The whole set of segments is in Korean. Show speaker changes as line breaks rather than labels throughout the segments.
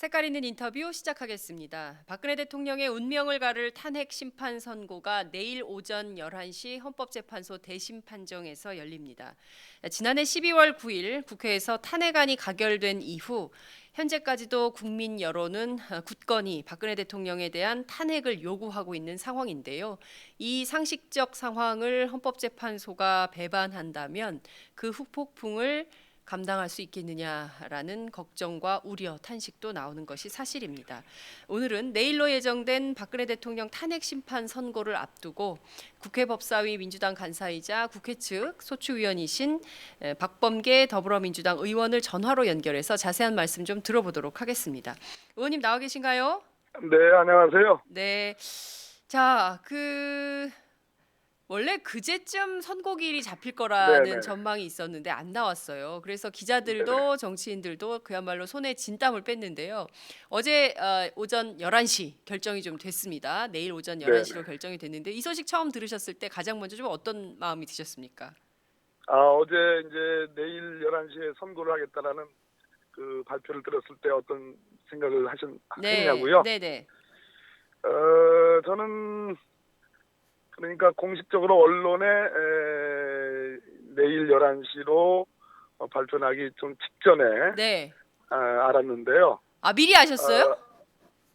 색깔 있는 인터뷰 시작하겠습니다. 박근혜 대통령의 운명을 가를 탄핵 심판 선고가 내일 오전 11시 헌법재판소 대심 판정에서 열립니다. 지난해 12월 9일 국회에서 탄핵안이 가결된 이후 현재까지도 국민 여론은 굳건히 박근혜 대통령에 대한 탄핵을 요구하고 있는 상황인데요. 이 상식적 상황을 헌법재판소가 배반한다면 그 후폭풍을 감당할 수 있겠느냐라는 걱정과 우려, 탄식도 나오는 것이 사실입니다. 오늘은 내일로 예정된 박근혜 대통령 탄핵 심판 선고를 앞두고 국회 법사위 민주당 간사이자 국회 측 소추위원이신 박범계 더불어민주당 의원을 전화로 연결해서 자세한 말씀 좀 들어보도록 하겠습니다. 의원님 나와 계신가요?
네, 안녕하세요.
네. 자, 원래 그제쯤 선고일이 잡힐 거라는
네네.
전망이 있었는데 안 나왔어요. 그래서
네네.
기자들도 정치인들도 그야말로 손에 진땀을 뺐는데요. 어제 오전 11시 결정이 좀 됐습니다. 내일 오전
네네.
11시로 결정이 됐는데 이 소식 처음 들으셨을 때 가장 먼저 좀 어떤 마음이 드셨습니까?
어제 이제 내일 11시에 선고를 하겠다라는 그 발표를 들었을 때 어떤 생각을
네,
했냐고요?
네네.
저는 그러니까 공식적으로 언론에 내일 11시로 발표나기 좀 직전에
네.
알았는데요.
아, 미리 아셨어요?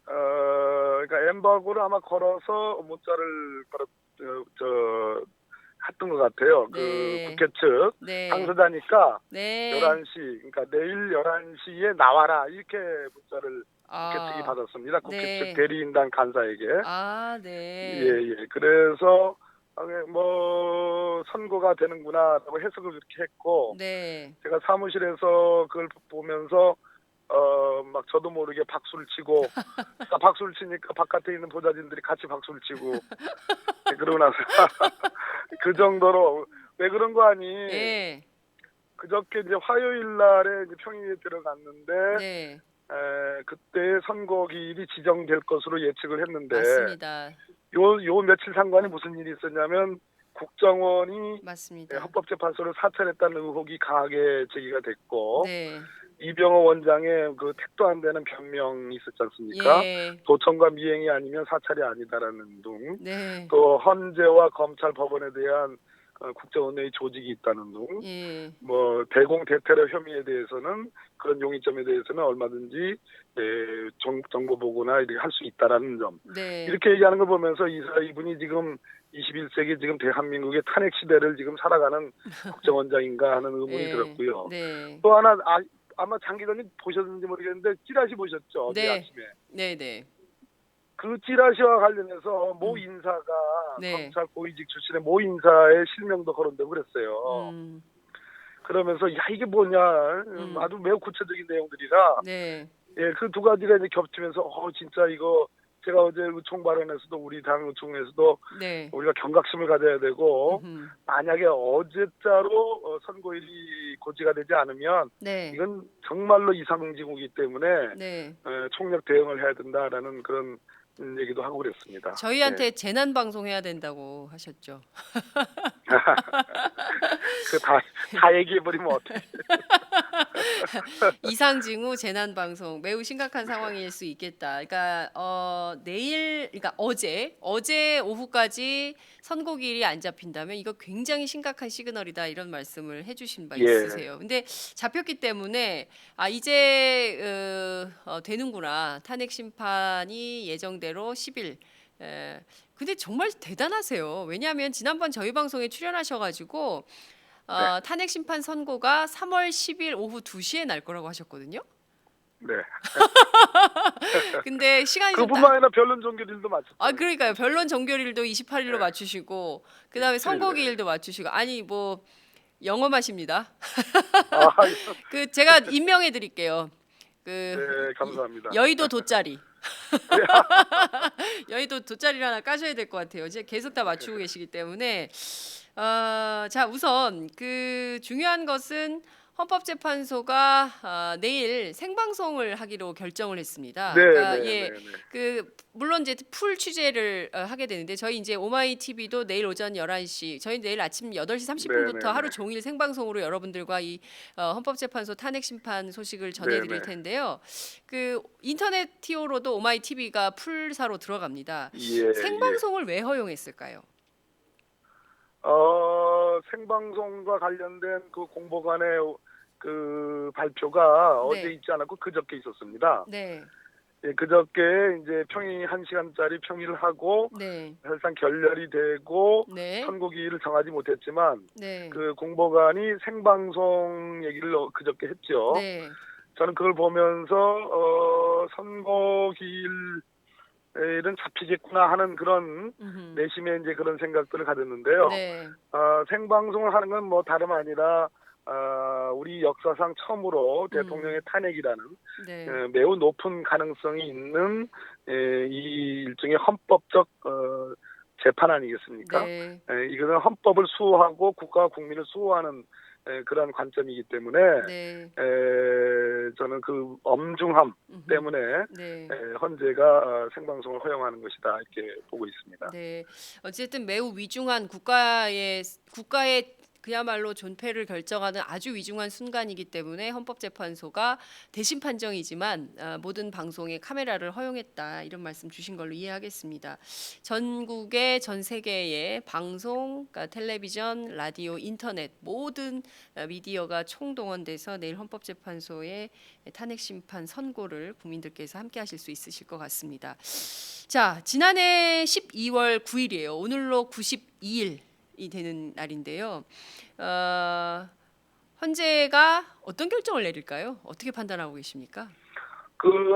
그러니까 엠바고를 아마 걸어서 문자를 했던 것 같아요. 그
네.
국회 측
네.
당사자니까
네.
11시, 그러니까 내일 11시에 나와라 이렇게 문자를 국회 측이
아,
받았습니다. 국회 측
네.
대리인단 간사에게.
아,
예,
네.
예. 그래서 뭐 선고가 되는구나라고 해석을 그렇게 했고,
네.
제가 사무실에서 그걸 보면서 막 저도 모르게 박수를 치고, 박수를 치니까 바깥에 있는 보좌진들이 같이 박수를 치고, 네, 그러고 나서 그 정도로 왜 그런 거 아니?
네.
그저께 이제 화요일 날에 이제 평일에 들어갔는데
네.
그때 선고기일이 지정될 것으로 예측을 했는데
맞습니다.
요 며칠 상관에 무슨 일이 있었냐면 국정원이
맞습니다.
헌법재판소를 사찰했다는 의혹이 강하게 제기가 됐고
네.
이병호 원장의 그 택도 안 되는 변명이 있었지 않습니까?
예.
도청과 미행이 아니면 사찰이 아니다라는 등,
네.
또 헌재와 검찰 법원에 대한 국정원의 조직이 있다는 등,
예.
뭐 대공 대테러 혐의에 대해서는 그런 용의점에 대해서는 얼마든지 정보 보고나 이렇게 할 수 있다라는 점,
네.
이렇게 얘기하는 걸 보면서 이분이 지금 21세기 지금 대한민국의 탄핵 시대를 지금 살아가는 국정원장인가 하는 의문이
예.
들었고요.
네.
또 하나 아마 장 기자님 보셨는지 모르겠는데 찌라시 보셨죠? 어제
네.
아침에.
네, 네.
그 찌라시와 관련해서 모
음.
인사가
네.
검찰 고위직 출신의 모 인사의 실명도 거론되고 그랬어요.
음.
그러면서 야 이게 뭐냐, 아주 매우 구체적인 내용들이라
네.
예, 그 두 가지가 이제 겹치면서 진짜 이거 제가 어제 의총 발언에서도 우리 당 의총에서도
네.
우리가 경각심을 가져야 되고
음흠.
만약에 어제자로 선고일이 고지가 되지 않으면
네.
이건 정말로 이상징후이기 때문에
네.
총력 대응을 해야 된다라는 그런 얘기도 하고 그랬습니다.
저희한테 재난 방송 해야 된다고 하셨죠.
다 얘기해버리면 어떡해.
이상징후 재난 방송 매우 심각한 상황일 수 있겠다. 그러니까 그러니까 어제 오후까지 선고일이 안 잡힌다면 이거 굉장히 심각한 시그널이다 이런 말씀을 해주신 바
예.
있으세요. 근데 잡혔기 때문에 이제 되는구나. 탄핵 심판이 예정대로 10일. 근데 정말 대단하세요. 왜냐하면 지난번 저희 방송에 출연하셔가지고
네.
탄핵 심판 선고가 3월 10일 오후 2시에 날 거라고 하셨거든요.
네.
근데 시간이 좀
그뿐만 아니라 변론 종결일도 맞췄죠.
그러니까요. 변론 종결일도 28일로
네.
맞추시고 그다음에 선고기일도 맞추시고 아니 뭐 영험하십니다. 제가 임명해 드릴게요.
네, 감사합니다.
여의도 돗자리. 여의도 돗자리를 하나 까셔야 될 것 같아요. 이제 계속 다 맞추고 계시기 때문에 자 우선 중요한 것은 헌법재판소가 내일 생방송을 하기로 결정을 했습니다.
네,
그러니까
네,
예,
네, 네.
물론 이제 풀 취재를 하게 되는데 저희 이제 오마이 TV도 내일 오전 11시, 저희 내일 아침 8시
네,
30분부터
네,
하루
네.
종일 생방송으로 여러분들과 이 헌법재판소 탄핵 심판 소식을 전해
네,
드릴
네.
텐데요. 그 인터넷 TV로도 오마이 TV가 풀사로 들어갑니다.
예, 예.
생방송을 왜 허용했을까요?
생방송과 관련된 그 공보관의 그 발표가 어제
네.
있지 않았고 그저께 있었습니다.
네.
예, 그저께 이제 평일 1시간짜리 평일을 하고
네.
사실상 결렬이 되고
네.
선고기일을 정하지 못했지만
네.
그 공보관이 생방송 얘기를 그저께 했죠.
네.
저는 그걸 보면서 선고기일은 잡히겠구나 하는 그런
음흠.
내심에 이제 그런 생각들을 가졌는데요.
네.
생방송을 하는 건 뭐 다름 아니라 우리 역사상 처음으로 대통령의 탄핵이라는
네.
매우 높은 가능성이 있는 이 일종의 헌법적 재판 아니겠습니까?
네.
이것은 헌법을 수호하고 국가와 국민을 수호하는 그러한 관점이기 때문에
네.
저는 그 엄중함
음흠.
때문에
네.
헌재가 생방송을 허용하는 것이다 이렇게 보고 있습니다.
네. 어쨌든 매우 위중한 국가의 그야말로 존폐를 결정하는 아주 위중한 순간이기 때문에 헌법재판소가 대신 판정이지만 모든 방송에 카메라를 허용했다 이런 말씀 주신 걸로 이해하겠습니다. 전국의 전 세계의 방송, 그러니까 텔레비전, 라디오, 인터넷 모든 미디어가 총동원돼서 내일 헌법재판소의 탄핵 심판 선고를 국민들께서 함께 하실 수 있으실 것 같습니다. 자, 지난해 12월 9일이에요. 오늘로 92일이 되는 날인데요. 헌재가 어떤 결정을 내릴까요? 어떻게 판단하고 계십니까?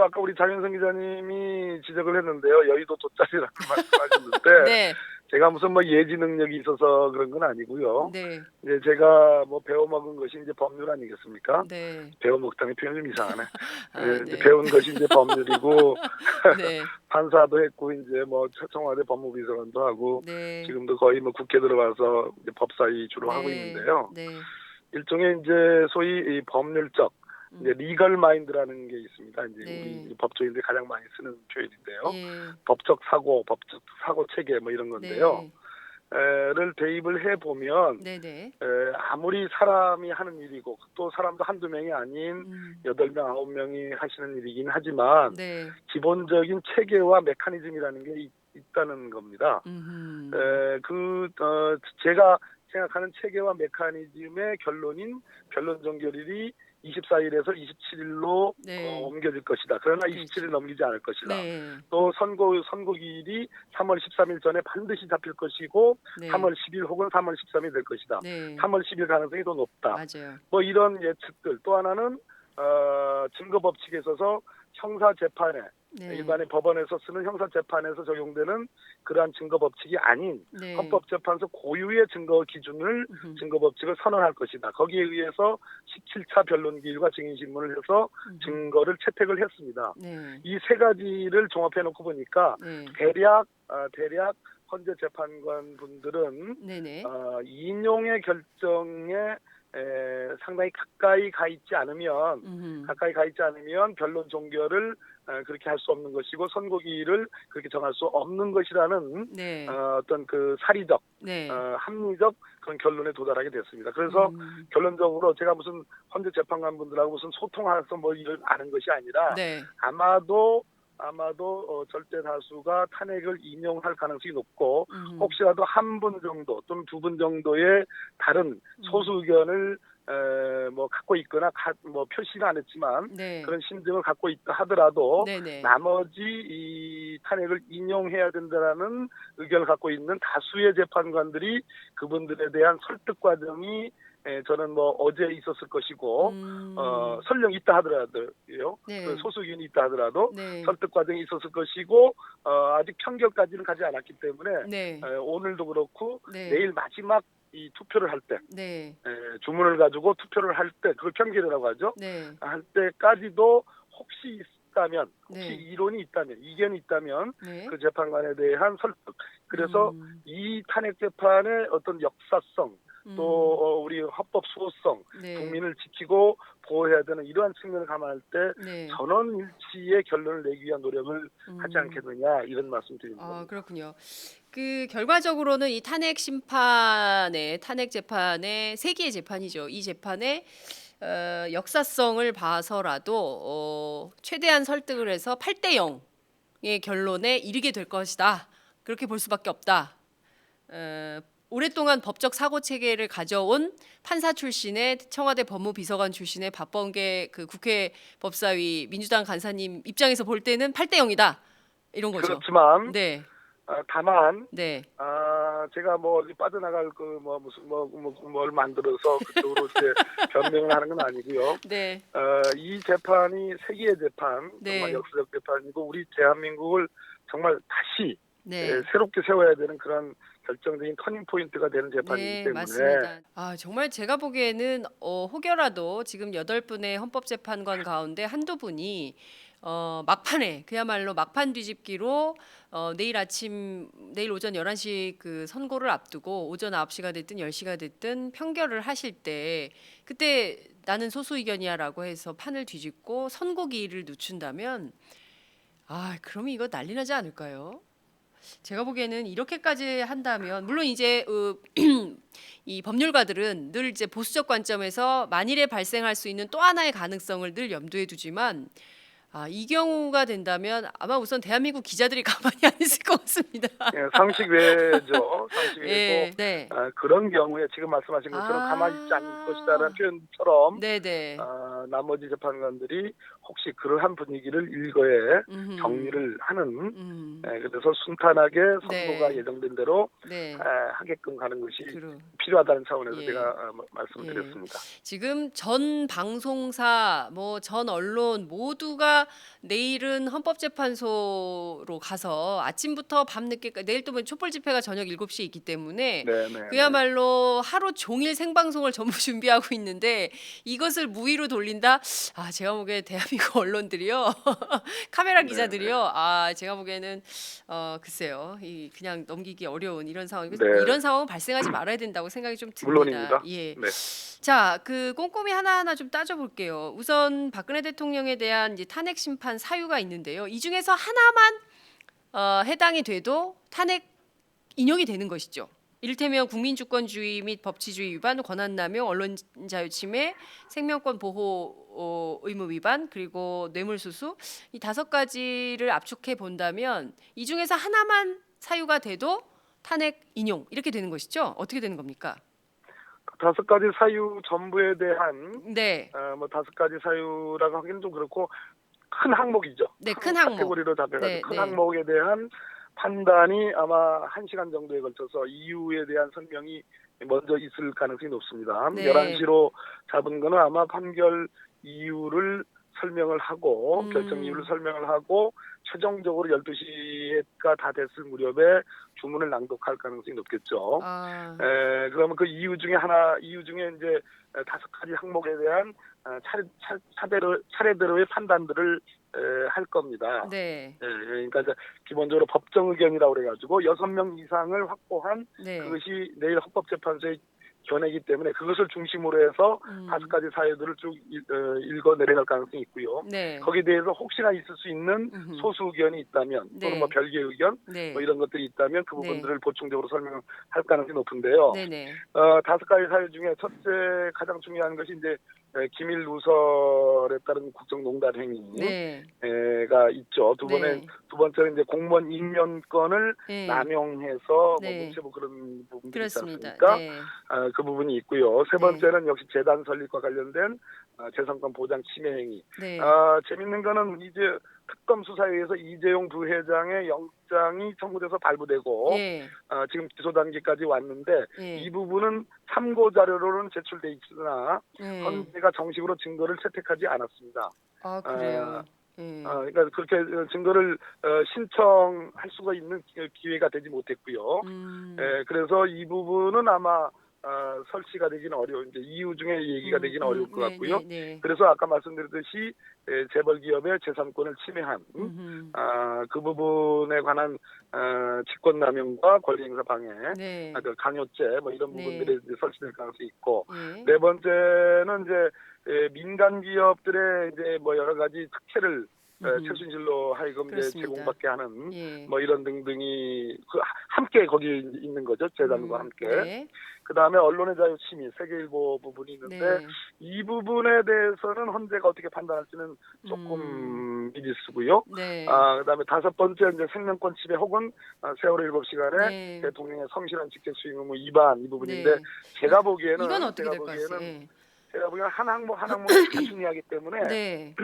아까 우리 장현성 기자님이 지적을 했는데요. 여의도 돗자리라고 말씀하셨는데
네,
제가 무슨 뭐 예지 능력이 있어서 그런 건 아니고요.
네,
이제 제가 뭐 배워먹은 것이 이제 법률 아니겠습니까?
네,
배워먹다니 표현이 좀 이상하네. 이제
네,
배운 것이 이제 법률이고
네,
판사도 했고 이제 뭐 청와대 법무비서관도 하고
네,
지금도 거의 뭐 국회 들어가서 이제 법사위 주로 하고
네,
있는데요.
네,
일종의 이제 소위 이 법률적 이제 리걸 마인드라는 게 있습니다. 이제
네.
우리 법조인들이 가장 많이 쓰는 표현인데요.
예,
법적 사고 체계 뭐 이런 건데요.
네,
를 대입을 해 보면
네, 네,
아무리 사람이 하는 일이고 또 사람도 한두 명이 아닌
음,
8명, 9명이 하시는 일이긴 하지만
네,
기본적인 체계와 메커니즘이라는 게 있다는 겁니다. 제가 생각하는 체계와 메커니즘의 결론 종결일이 24일에서 27일로
네,
옮겨질 것이다. 그러나
그렇죠.
27일 넘기지 않을 것이다.
네,
또 선고기일이 3월 13일 전에 반드시 잡힐 것이고
네,
3월 10일 혹은 3월 13일 될 것이다.
네,
3월 10일 가능성이 더 높다.
맞아요.
뭐 이런 예측들. 또 하나는 증거 법칙에 있어서 형사 재판에
네,
일반의 법원에서 쓰는 형사 재판에서 적용되는 그러한 증거 법칙이 아닌
네,
헌법재판소 고유의 증거 기준을 증거 법칙을 선언할 것이다. 거기에 의해서 17차 변론 기일과 증인 신문을 해서 증거를 채택을 했습니다.
네,
이 세 가지를 종합해 놓고 보니까
네,
대략 헌재 재판관 분들은
네, 네,
인용의 결정에 상당히 가까이 가 있지 않으면 변론 종결을 그렇게 할 수 없는 것이고 선고기일을 그렇게 정할 수 없는 것이라는
네,
어떤 그 사리적
네,
합리적 그런 결론에 도달하게 됐습니다. 그래서 결론적으로 제가 무슨 헌재 재판관 분들하고 무슨 소통해서 뭐 일을 아는 것이 아니라
네,
아마도 절대 다수가 탄핵을 인용할 가능성이 높고 혹시라도 한 분 정도 또는 두 분 정도의 다른 소수 의견을 뭐 갖고 있거나 뭐 표시는 안 했지만
네,
그런 심증을 갖고 있다 하더라도
네, 네,
나머지 이 탄핵을 인용해야 된다라는 의견을 갖고 있는 다수의 재판관들이 그분들에 대한 설득 과정이 저는 뭐 어제 있었을 것이고 설령 있다 하더라도요.
네.
그 소수 의견이 있다 하더라도
네,
설득 과정이 있었을 것이고 아직 판결까지는 가지 않았기 때문에
네,
오늘도 그렇고
네,
내일 마지막 이 투표를 할 때
네,
주문을 가지고 투표를 할 때 그걸 편결이라고 하죠.
네,
할 때까지도 혹시
네.
이론이 있다면 이견이 있다면
네.
그 재판관에 대한 설득 그래서 이 탄핵 재판의 어떤 역사성 또
음.
우리 헌법 수호성,
네.
국민을 지키고 보호해야 되는 이러한 측면을 감안할 때
네.
전원일치의 결론을 내기 위한 노력을 하지
음.
않겠느냐 이런 말씀 드리는
아,
겁니다.
그렇군요. 그 결과적으로는 이 탄핵 심판의 탄핵 재판의 세기의 재판이죠. 이 재판의 역사성을 봐서라도 최대한 설득을 해서 8대 0의 결론에 이르게 될 것이다. 그렇게 볼 수밖에 없다. 오랫동안 법적 사고 체계를 가져온 판사 출신의 청와대 법무비서관 출신의 박범계 그 국회 법사위 민주당 간사님 입장에서 볼 때는 8대 0이다. 이런 거죠.
그렇지만
네.
다만
네.
제가 뭐 어디 빠져나갈 그 뭐 무슨 뭘 만들어서 그쪽으로 이제 변명을 하는 건 아니고요.
네.
이 재판이 세기의 재판,
네.
정말 역사적 재판이고 우리 대한민국을 정말 다시
네.
새롭게 세워야 되는 그런 결정적인 터닝 포인트가 되는 재판이기
네,
때문에
맞습니다. 아, 정말 제가 보기에는 혹여라도 지금 8분의 헌법재판관 가운데 한두 분이 막판에 그야말로 막판 뒤집기로 내일 오전 11시 그 선고를 앞두고 오전 9시가 됐든 10시가 됐든 판결을 하실 때 그때 나는 소수 의견이야라고 해서 판을 뒤집고 선고기일을 늦춘다면 그럼 이거 난리 나지 않을까요? 제가 보기에는 이렇게까지 한다면 물론 이제 이 법률가들은 늘 이제 보수적 관점에서 만일에 발생할 수 있는 또 하나의 가능성을 늘 염두에 두지만 이 경우가 된다면 아마 우선 대한민국 기자들이 가만히 안 있을 것 같습니다.
상식 외죠. 상식 외고
네.
그런 경우에 지금 말씀하신 것처럼 가만히 있지 않을 것이다라는 표현처럼
네네.
나머지 재판관들이 혹시 그러한 분위기를 일거에 정리를 하는 그래서 순탄하게 선고가
네.
예정된 대로
네.
하게끔 가는 것이
그러-
필요하다는 차원에서
예.
제가 말씀을
예.
드렸습니다.
지금 전 방송사 전 언론 모두가 내일은 헌법재판소로 가서 아침부터 밤늦게까지 내일 또 촛불 집회가 저녁 7시에 있기 때문에
네.
그야말로 하루 종일 생방송을 전부 준비하고 있는데 이것을 무위로 돌린다? 제가 보기에 대한민국 언론들이요. 카메라 기자들이요. 제가 보기에는 글쎄요. 그냥 넘기기 어려운 이런 상황이고
네.
이런 상황은 발생하지 말아야 된다고 생각이 좀 듭니다.
물론입니다.
예.
네.
자, 그 꼼꼼히 하나하나 좀 따져볼게요. 우선 박근혜 대통령에 대한 이제 탄핵 심판 사유가 있는데요. 이 중에서 하나만 해당이 돼도 탄핵 인용이 되는 것이죠. 이를테면 국민주권주의 및 법치주의 위반, 권한남용, 언론자유침해, 생명권 보호 의무 위반, 그리고 뇌물수수 이 5가지를 압축해 본다면 이 중에서 하나만 사유가 돼도 탄핵 인용 이렇게 되는 것이죠. 어떻게 되는 겁니까?
5가지 사유 전부에 대한
네.
5가지 사유라고 하기는 좀 그렇고 큰 항목이죠.
네, 큰 항목.
카테고리로 답해가지고
네,
큰
네.
항목에 대한 판단이 아마 1시간 정도에 걸쳐서 이유에 대한 설명이 먼저 있을 가능성이 높습니다.
네.
11시로 잡은 거는 아마 판결 이유를 설명을 하고 결정 이유를 설명을 하고 최종적으로 12시가 다 됐을 무렵에 주문을 낭독할 가능성이 높겠죠. 그러면 그 이유 중에 이제 5가지 항목에 대한 차례대로의 판단들을 할 겁니다.
네.
그러니까 이제 기본적으로 법정 의견이라고 그래가지고 6명 이상을 확보한
네.
그것이 내일 헌법재판소의 견해이기 때문에 그것을 중심으로 해서 5가지 사유들을 쭉 읽어 내려갈 가능성이 있고요.
네.
거기에 대해서 혹시나 있을 수 있는 소수 의견이 있다면
네.
또는 별개의 의견
네.
이런 것들이 있다면 그
네.
부분들을 보충적으로 설명할 가능성이 높은데요.
네네.
5가지 사유 중에 첫째 가장 중요한 것이 이제 기밀 누설에 따른 국정농단
네.
행위가 있죠. 두 번째는 이제 공무원 임명권을
네.
남용해서
네.
묵체부 그런 부분들이
그렇습니다.
있지 않습니까?
네.
그 부분이 있고요. 세
네.
번째는 역시 재단 설립과 관련된 재산권 보장 침해 행위.
네.
재밌는 거는 이제 특검 수사에 의해서 이재용 부회장의 영장이 청구돼서 발부되고
예.
지금 기소 단계까지 왔는데
예.
이 부분은 참고 자료로는 제출돼 있으나
예.
헌재가 정식으로 증거를 채택하지 않았습니다.
그래요. 예.
그러니까 그렇게 증거를 신청할 수가 있는 기회가 되지 못했고요. 그래서 이 부분은 아마 설치가 되기는 이제 이유 중에 얘기가 되기는 어려울 것
네,
같고요.
네, 네.
그래서 아까 말씀드렸듯이 재벌 기업의 재산권을 침해한 그 부분에 관한 직권남용과 권리행사 방해,
네.
그 강요죄 뭐 이런
네.
부분들이 이제 설치될 가능성이 있고
예.
네 번째는 이제 민간 기업들의 이제 뭐 여러 가지 특혜를 최순실로 하여금 이제
그렇습니다.
제공받게 하는
예.
뭐 이런 등등이 함께 거기에 있는 거죠. 재단과 함께.
네.
그다음에 언론의 자유 침해, 세계일보 부분이 있는데
네.
이 부분에 대해서는 헌재가 어떻게 판단할지는 조금 미지수고요.
네.
그다음에 다섯 번째 이제 생명권 침해 혹은 세월호 7시간에
네.
대통령의 성실한 직책 수행 의무 위반 이 부분인데
네.
제가 보기에는
이건 어떻게 될 것 같아요? 예.
제가 보기에는 한 항목 한 항목이 다 중요하기 때문에
네.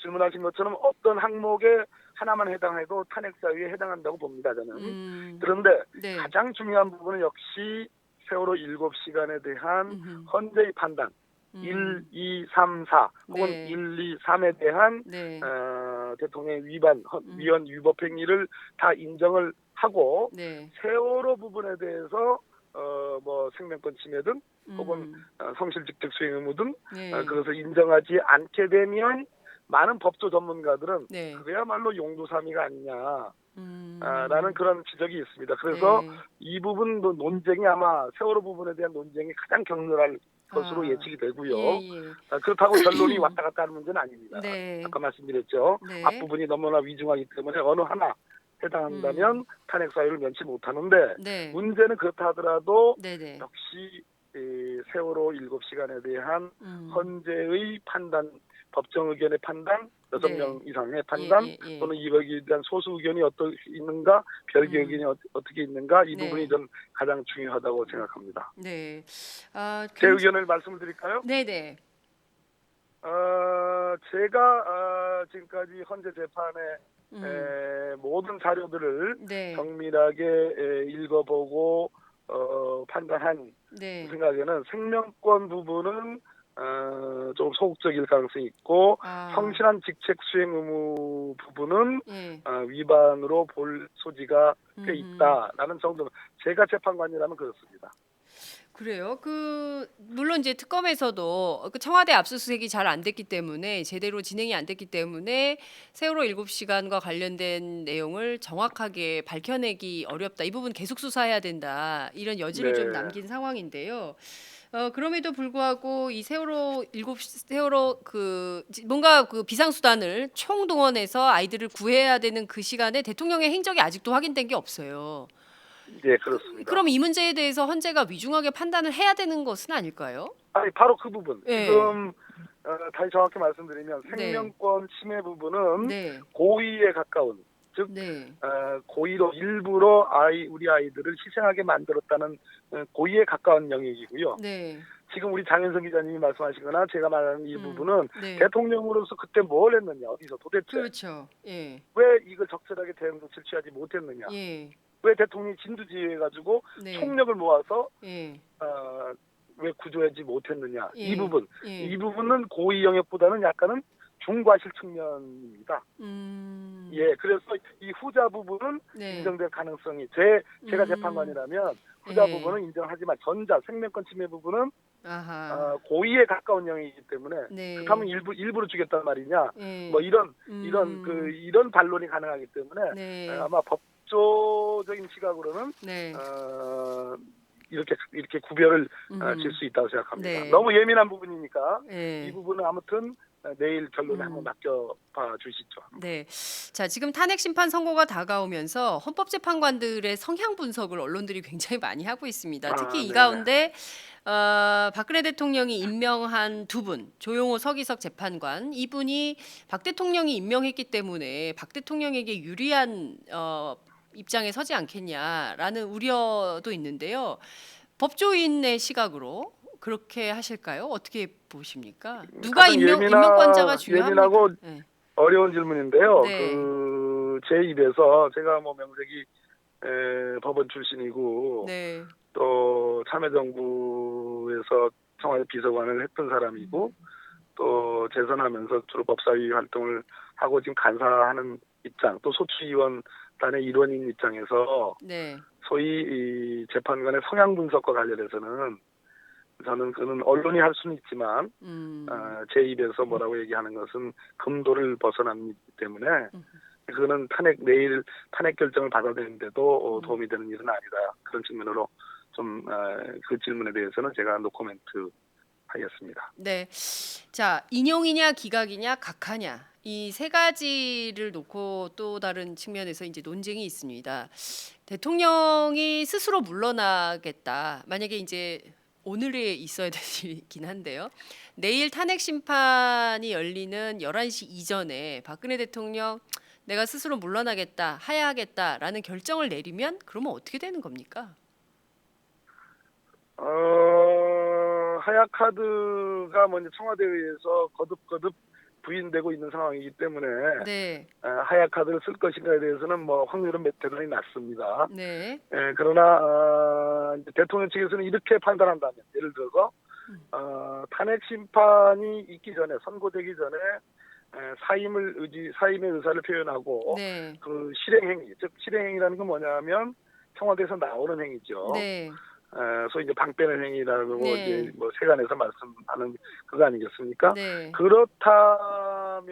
질문하신 것처럼 어떤 항목에 하나만 해당해도 탄핵 사유에 해당한다고 봅니다. 저는. 그런데
네.
가장 중요한 부분은 역시 세월호 7시간에 대한 헌재의 판단 1, 2, 3, 4 혹은
네.
1, 2, 3에 대한
네.
대통령의 위헌 위법 행위를 다 인정을 하고
네.
세월호 부분에 대해서 뭐 생명권 침해든 혹은 성실 직책 수행 의무 등
네.
그것을 인정하지 않게 되면 많은 법조 전문가들은
네.
그야말로 용두사미가 아니냐. 라는 그런 지적이 있습니다. 그래서
네.
이 부분도 논쟁이 아마 세월호 부분에 대한 논쟁이 가장 격렬할 것으로 예측이 되고요.
예.
그렇다고 결론이 왔다 갔다 하는 문제는 아닙니다.
네.
아까 말씀드렸죠.
네.
앞부분이 너무나 위중하기 때문에 어느 하나 해당한다면 탄핵 사유를 면치 못하는데
네.
문제는 그렇다 하더라도
네네.
역시 세월호 7시간에 대한 헌재의 판단, 법정 의견의 판단, 6명 이상의 판단
예.
또는 이거에 대한 소수 의견이 어떻게 있는가, 별개 의견이 어떻게 있는가 이
네.
부분이 전 가장 중요하다고 생각합니다.
네.
제 의견을 말씀을 드릴까요?
네네.
제가 지금까지 헌재 재판의 모든 자료들을
네.
정밀하게 읽어보고 판단한
네.
생각에는 생명권 부분은 좀 소극적일 가능성이 있고 성실한 직책 수행 의무 부분은
예.
위반으로 볼 소지가 꽤 있다라는 정도는 제가 재판관이라면 그렇습니다.
그래요. 물론 이제 특검에서도 그 청와대 압수수색이 잘 안 됐기 때문에 제대로 진행이 안 됐기 때문에 세월호 7시간과 관련된 내용을 정확하게 밝혀내기 어렵다. 이 부분 계속 수사해야 된다. 이런 여지를 좀
네.
남긴 상황인데요. 그럼에도 불구하고 이 세월호 뭔가 그 비상수단을 총동원해서 아이들을 구해야 되는 그 시간에 대통령의 행적이 아직도 확인된 게 없어요.
네, 그렇습니다.
그럼 이 문제에 대해서 헌재가 위중하게 판단을 해야 되는 것은 아닐까요?
아니 바로 그 부분.
예.
지금 다시 정확히 말씀드리면
네.
생명권 침해 부분은
네.
고의에 가까운 즉
네.
고의로 일부러 우리 아이들을 희생하게 만들었다는 고의에 가까운 영역이고요.
네.
지금 우리 장현석 기자님이 말씀하시거나 제가 말하는 이 부분은
네.
대통령으로서 그때 뭘 했느냐, 어디서 도대체
그렇죠. 예.
왜 이걸 적절하게 대응 조치를 취하지 못했느냐,
예.
왜 대통령이 진두지휘해가지고
네.
총력을 모아서
예.
왜 구조하지 못했느냐,
예.
이 부분,
예.
이 부분은 고의 영역보다는 약간은 중과실 측면입니다. 예, 그래서 이 후자 부분은
네.
인정될 가능성이 제가 재판관이라면 후자
예.
부분은 인정하지만 전자 생명권 침해 부분은
아하.
고의에 가까운 영역이기 때문에
네.
그렇다면 일부러 죽였단 말이냐,
예.
뭐 이런 반론이 가능하기 때문에
네.
아마 법조적인 시각으로는
네.
이렇게 구별을 질 수 있다고 생각합니다.
네.
너무 예민한 부분이니까
예.
이 부분은 아무튼 내일 결론에 한번 맡겨봐 주시죠.
네. 자, 지금 탄핵 심판 선고가 다가오면서 헌법재판관들의 성향 분석을 언론들이 굉장히 많이 하고 있습니다. 특히 이
네네.
가운데 박근혜 대통령이 임명한 두 분, 조용호 서기석 재판관, 이분이 박 대통령이 임명했기 때문에 박 대통령에게 유리한 입장에 서지 않겠냐라는 우려도 있는데요. 법조인의 시각으로 그렇게 하실까요? 어떻게 보십니까? 누가
가장
임명권자가 중요합니까?
예민하고
네.
어려운 질문인데요.
네.
제 입에서 제가 뭐 명색이 법원 출신이고
네.
또 참여정부에서 청와대 비서관을 했던 사람이고 또 재선하면서 주로 법사위 활동을 하고 지금 간사하는 입장, 또 소추위원단의 일원인 입장에서
네.
소위 이 재판관의 성향 분석과 관련해서는 저는 그는 언론이 할 수는 있지만 제 입에서 뭐라고 얘기하는 것은 금도를 벗어나기 때문에 그거는 내일 탄핵 결정을 받아들이는데도 도움이 되는 일은 아니다. 그런 측면으로 좀 그 질문에 대해서는 제가 노코멘트 하겠습니다.
네. 자, 인용이냐 기각이냐 각하냐 이 세 가지를 놓고 또 다른 측면에서 이제 논쟁이 있습니다. 대통령이 스스로 물러나겠다. 만약에 이제 오늘에 있어야 될 일이긴 한데요. 내일 탄핵 심판이 열리는 11시 이전에 박근혜 대통령 내가 스스로 물러나겠다, 하야하겠다라는 결정을 내리면 그러면 어떻게 되는 겁니까?
하야카드가 먼저 청와대에 의해서 거듭거듭 부인되고 있는 상황이기 때문에
네.
하야카드를 쓸 것인가에 대해서는 뭐 확률은 대단히 낮습니다.
네.
그러나 이제 대통령 측에서는 이렇게 판단한다면, 예를 들어서 탄핵 심판이 있기 전에, 선고되기 전에 사임의 의사를 표현하고
네.
그 실행행위, 즉 실행행위라는 건 뭐냐면 청와대에서 나오는 행위죠.
네.
소위 이제 방 빼는 행위라고
네.
이제 뭐 세간에서 말씀하는 그거 아니겠습니까?
네.
그렇다면은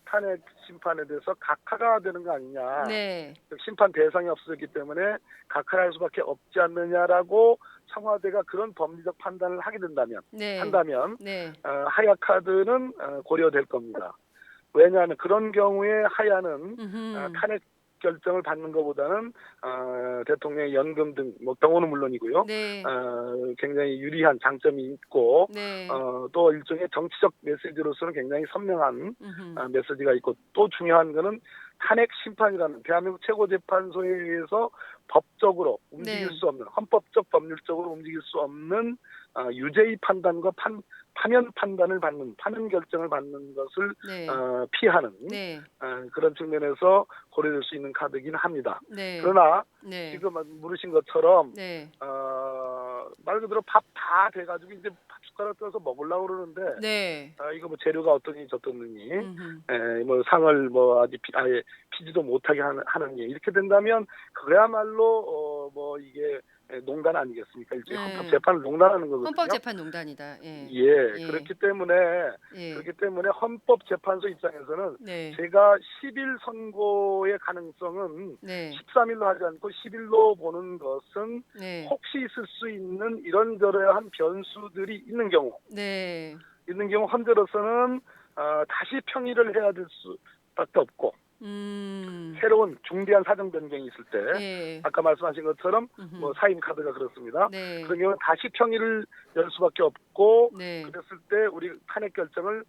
탄핵 심판에 대해서 각하가 되는 거 아니냐?
네.
즉 심판 대상이 없었기 때문에 각하를 할 수밖에 없지 않느냐라고 청와대가 그런 법리적 판단을 하게 된다면
네. 네.
하야 카드는 고려될 겁니다. 왜냐하면 그런 경우에 하야는 탄핵 결정을 받는 것보다는 대통령의 연금 등 뭐 경호는 물론이고요.
네.
굉장히 유리한 장점이 있고
네.
또 일종의 정치적 메시지로서는 굉장히 선명한
음흠.
메시지가 있고, 또 중요한 거는 탄핵 심판이라는 대한민국 최고재판소에 의해서 법적으로 움직일
네.
수 없는, 헌법적 법률적으로 움직일 수 없는 유죄의 판단과 파면 판단을 받는, 파면 결정을 받는 것을
네.
피하는
네.
그런 측면에서 고려될 수 있는 카드이긴 합니다.
네.
그러나
네.
지금 물으신 것처럼
네.
말 그대로 밥 다 돼가지고 이제 밥 숟가락 떠서 먹으려고 그러는데
네.
이거 뭐 재료가 어떠니 저떠니
음흠.
뭐 상을 뭐 아예 피지도 못하게 하는 게 이렇게 된다면 그야말로 뭐 이게 농단 아니겠습니까? 일종의
네.
헌법 재판을 농단하는 거거든요.
헌법재판농단이다. 예.
예,
예.
그렇기 때문에
예.
헌법재판소 입장에서는
네.
제가 10일 선고의 가능성은
네.
13일로 하지 않고 10일로 보는 것은
네.
혹시 있을 수 있는 이런저런한 변수들이 있는 경우
네.
헌재로서는 다시 평의를 해야 될 수밖에 없고, 새로운 중대한 사정 변경이 있을 때
예.
아까 말씀하신 것처럼 뭐 사임 카드가 그렇습니다.
네.
그런 경우는 다시 평의를 열 수밖에 없고,
네.
그랬을 때 우리 탄핵 결정을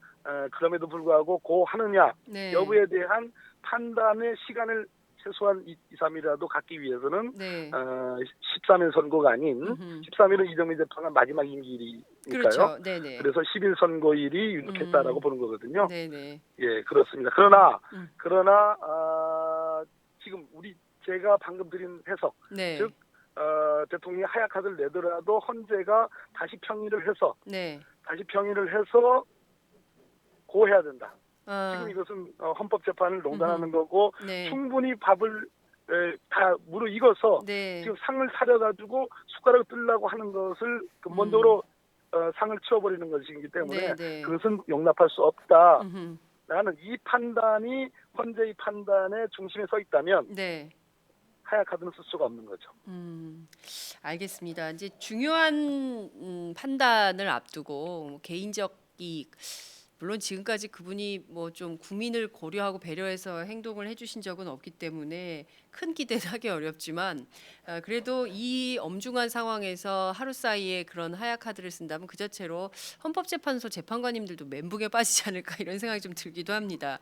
그럼에도 불구하고 고하느냐
네.
여부에 대한 판단의 시간을 최소한 2, 3일이라도 갖기 위해서는
네.
13일 선고가 아닌 13일은 이정미 재판관 마지막 임기일이니까요.
그렇죠. 네네.
그래서 10일 선고일이 유력했다라고 보는 거거든요.
네네.
예, 그렇습니다. 그러나 지금 제가 방금 드린 해석,
네.
즉 대통령이 하야 카드를 내더라도 헌재가 다시 평의를 해서
네.
고해야 된다.
아.
지금 이것은 헌법재판을 농단하는 거고,
네.
충분히 밥을 다 무르익어서
네.
지금 상을 차려가지고 숟가락을 뜨려고 하는 것을 근본적으로 상을 치워버리는 것이기 때문에
네.
그것은 용납할 수 없다.
음흠.
나는 이 판단이 헌재의 판단의 중심에 서 있다면
네.
하야 카드는 쓸 수가 없는 거죠.
알겠습니다. 이제 중요한 판단을 앞두고 뭐 개인적 이익, 물론 지금까지 그분이 뭐 좀 국민을 고려하고 배려해서 행동을 해주신 적은 없기 때문에 큰 기대는 하기 어렵지만 그래도 이 엄중한 상황에서 하루 사이에 그런 하야 카드를 쓴다면 그 자체로 헌법재판소 재판관님들도 멘붕에 빠지지 않을까 이런 생각이 좀 들기도 합니다.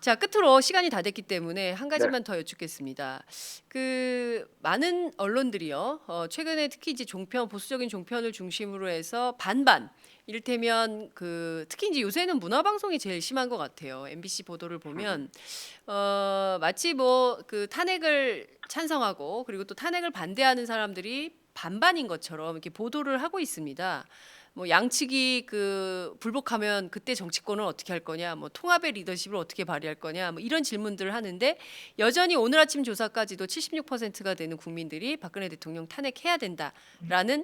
자, 끝으로 시간이 다 됐기 때문에 한 가지만 더 여쭙겠습니다. 그 많은 언론들이요, 최근에 특히 이제 보수적인 종편을 중심으로 해서 반반. 이를테면 특히 이제 요새는 문화 방송이 제일 심한 것 같아요. MBC 보도를 보면 마치 뭐 탄핵을 찬성하고 그리고 또 탄핵을 반대하는 사람들이 반반인 것처럼 이렇게 보도를 하고 있습니다. 뭐 양측이 그 불복하면 그때 정치권을 어떻게 할 거냐, 뭐 통합의 리더십을 어떻게 발휘할 거냐, 뭐 이런 질문들을 하는데 여전히 오늘 아침 조사까지도 76%가 되는 국민들이 박근혜 대통령 탄핵해야 된다라는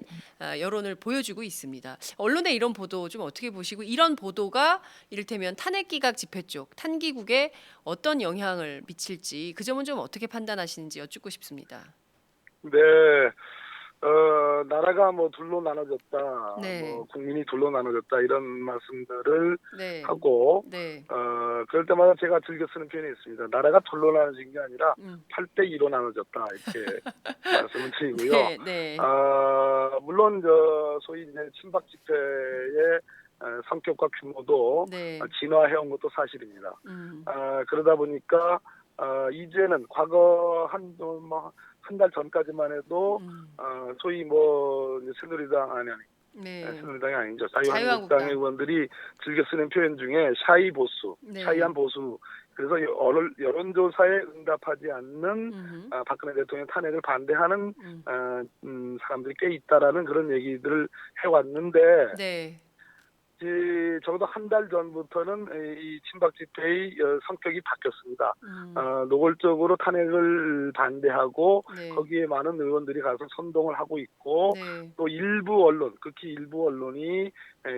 여론을 보여주고 있습니다. 언론의 이런 보도 좀 어떻게 보시고 이런 보도가 이를테면 탄핵 기각 집회 쪽 탄기국에 어떤 영향을 미칠지 그 점은 좀 어떻게 판단하시는지 여쭙고 싶습니다.
네, 나라가 뭐 둘로 나눠졌다,
네.
뭐 국민이 둘로 나눠졌다 이런 말씀들을
네.
하고,
네.
그럴 때마다 제가 즐겨 쓰는 표현이 있습니다. 나라가 둘로 나눠진 게 아니라
음.
8대2로 나눠졌다 이렇게 말씀을 드리고요.
네. 네.
물론 소위 이제 친박 집회의 성격과 규모도
네.
진화해온 것도 사실입니다. 그러다 보니까 이제는 과거 한 달 전까지만 해도 소위 뭐 새누리당
네.
새누리당이 아니죠.
자유한국당.
자유한국당의 의원들이 즐겨 쓰는 표현 중에 샤이 보수,
네.
샤이한 보수. 그래서 여론조사에 응답하지 않는 박근혜 대통령 탄핵을 반대하는 사람들이 꽤 있다라는 그런 얘기들을 해왔는데
네.
적어도 한 달 전부터는 이 친박 집회의 성격이 바뀌었습니다. 노골적으로 탄핵을 반대하고
네.
거기에 많은 의원들이 가서 선동을 하고 있고
네.
또 일부 언론, 극히 일부 언론이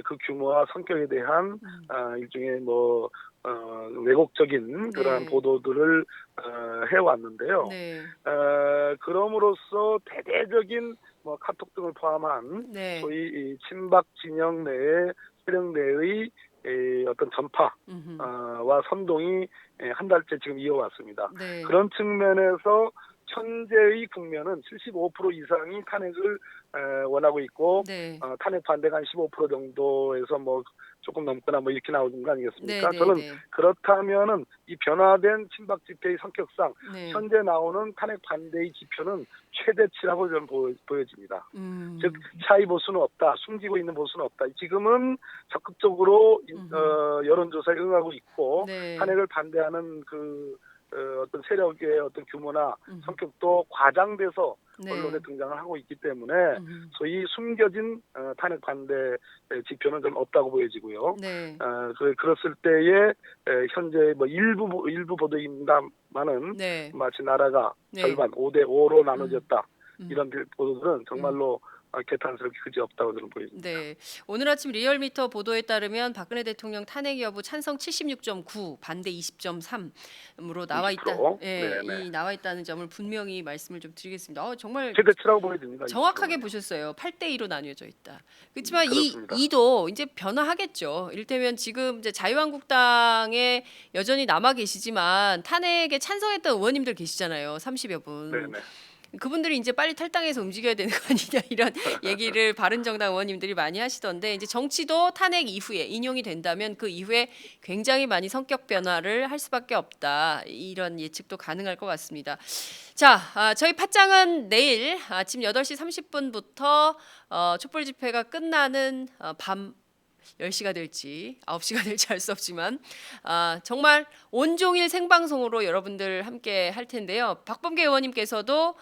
그 규모와 성격에 대한 일종의 뭐 왜곡적인 그러한
네.
보도들을 해왔는데요.
네.
그럼으로써 대대적인 뭐 카톡 등을 포함한
네.
소위 이 친박 진영 내의 세력 내의 어떤 전파와 선동이 한 달째 지금 이어왔습니다.
네.
그런 측면에서 현재의 국면은 75% 이상이 탄핵을 원하고 있고
네.
탄핵 반대가 한 15% 정도에서 뭐 조금 넘거나 뭐 이렇게 나오는 거 아니겠습니까?
네.
저는
네.
그렇다면은 이 변화된 친박 집회의 성격상
네.
현재 나오는 탄핵 반대의 지표는 최대치라고 저는 보여집니다. 즉 차이 보수는 없다, 숨기고 있는 보수는 없다. 지금은 적극적으로 여론조사에 응하고 있고
네.
탄핵을 반대하는 그 어떤 세력의 어떤 규모나 성격도 과장돼서
네.
언론에 등장을 하고 있기 때문에 소위 숨겨진 탄핵 반대 지표는 좀 없다고 보여지고요.
네.
그랬을 때에 현재 뭐 일부 보도입니다만은
네.
마치 나라가
네.
절반 5대5로 나눠졌다 이런 보도들은 정말로 개탄스럽게 그지없다고 저는 보입니다.
네. 오늘 아침 리얼미터 보도에 따르면 박근혜 대통령 탄핵 여부 찬성 76.9, 반대 20.3으로 나와 있다.
20%?
예,
네네.
이 나와 있다는 점을 분명히 말씀을 좀 드리겠습니다. 정말
최대치라고 보여집니다.
정확하게
20%는.
보셨어요. 8대2로 나뉘어져 있다. 그렇지만
그렇습니다.
이도 이제 변화하겠죠. 이를테면 지금 이제 자유한국당에 여전히 남아 계시지만 탄핵에 찬성했던 의원님들 계시잖아요. 30여 분.
네네.
그분들이 이제 빨리 탈당해서 움직여야 되는 거 아니냐 이런 얘기를 바른정당 의원님들이 많이 하시던데 이제 정치도 탄핵 이후에 인용이 된다면 그 이후에 굉장히 많이 성격 변화를 할 수밖에 없다 이런 예측도 가능할 것 같습니다. 자, 저희 팟짱은 내일 아침 8시 30분부터 촛불 집회가 끝나는 밤 10시가 될지 9시가 될지 알 수 없지만 정말 온종일 생방송으로 여러분들 함께 할 텐데요. 박범계 의원님께서도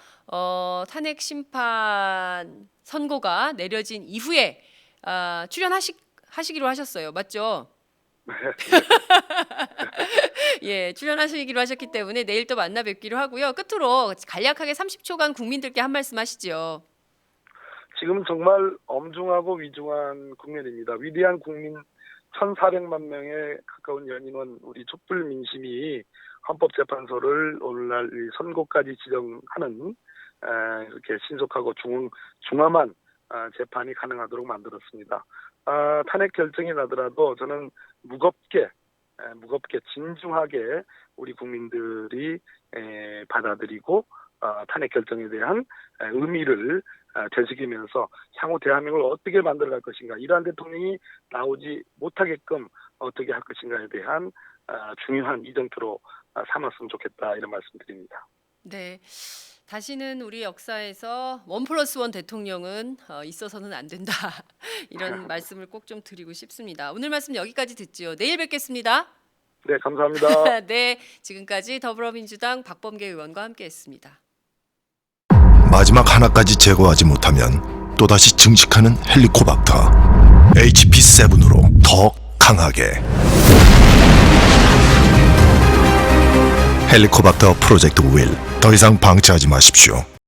탄핵 심판 선고가 내려진 이후에 출연하시기로 하셨어요. 맞죠? 예, 출연하시기로 하셨기 때문에 내일 또 만나 뵙기로 하고요. 끝으로 간략하게 30초간 국민들께 한 말씀 하시죠.
지금 정말 엄중하고 위중한 국면입니다. 위대한 국민 1,400만 명에 가까운 연인원 우리 촛불 민심이 헌법재판소를 오늘날 이 선고까지 지정하는 이렇게 신속하고 중함한 재판이 가능하도록 만들었습니다. 탄핵 결정이 나더라도 저는 무겁게 진중하게 우리 국민들이 받아들이고 탄핵 결정에 대한 의미를 되새기면서 향후 대한민국을 어떻게 만들어갈 것인가, 이러한 대통령이 나오지 못하게끔 어떻게 할 것인가에 대한 중요한 이정표로 삼았으면 좋겠다 이런 말씀드립니다.
네, 다시는 우리 역사에서 1+1 대통령은 있어서는 안 된다 이런 말씀을 꼭 좀 드리고 싶습니다. 오늘 말씀 여기까지 듣지요. 내일 뵙겠습니다.
네, 감사합니다.
네, 지금까지 더불어민주당 박범계 의원과 함께했습니다.
마지막 하나까지 제거하지 못하면 또다시 증식하는 헬리코박터. HP7으로 더 강하게. 헬리코박터 프로젝트 윌, 더 이상 방치하지 마십시오.